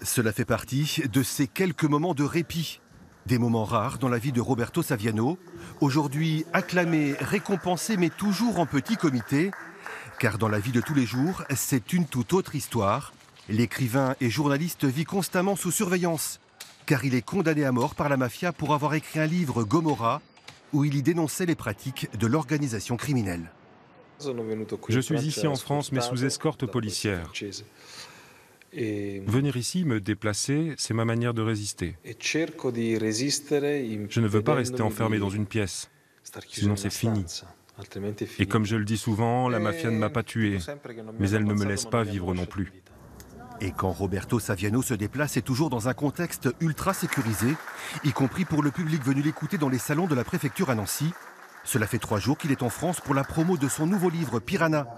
Cela fait partie de ces quelques moments de répit. Des moments rares dans la vie de Roberto Saviano, aujourd'hui acclamé, récompensé, mais toujours en petit comité. Car dans la vie de tous les jours, c'est une toute autre histoire. L'écrivain et journaliste vit constamment sous surveillance, car il est condamné à mort par la mafia pour avoir écrit un livre, Gomorra, où il y dénonçait les pratiques de l'organisation criminelle. Je suis ici en France, mais sous escorte policière. Venir ici, me déplacer, c'est ma manière de résister. Je ne veux pas rester enfermé dans une pièce, sinon c'est fini. Et comme je le dis souvent, la mafia ne m'a pas tué, mais elle ne me laisse pas vivre non plus. Et quand Roberto Saviano se déplace, c'est toujours dans un contexte ultra sécurisé, y compris pour le public venu l'écouter dans les salons de la préfecture à Nancy. Cela fait 3 jours qu'il est en France pour la promo de son nouveau livre Piranha,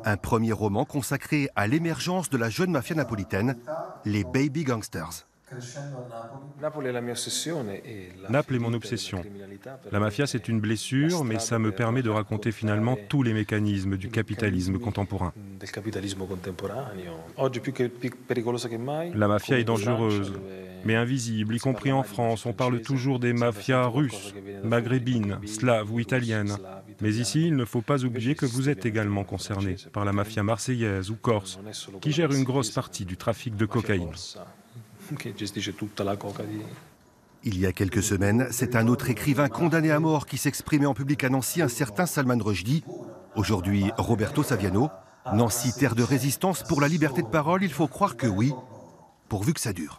un premier roman consacré à l'émergence de la jeune mafia napolitaine, les Baby Gangsters. Naples est mon obsession. La mafia, c'est une blessure, mais ça me permet de raconter finalement tous les mécanismes du capitalisme contemporain. La mafia est dangereuse, mais invisible, y compris en France. On parle toujours des mafias russes, maghrébines, slaves ou italiennes. Mais ici, il ne faut pas oublier que vous êtes également concerné par la mafia marseillaise ou corse, qui gère une grosse partie du trafic de cocaïne. Il y a quelques semaines, c'est un autre écrivain condamné à mort qui s'exprimait en public à Nancy, un certain Salman Rushdie. Aujourd'hui, Roberto Saviano. Nancy, terre de résistance pour la liberté de parole, il faut croire que oui, pourvu que ça dure.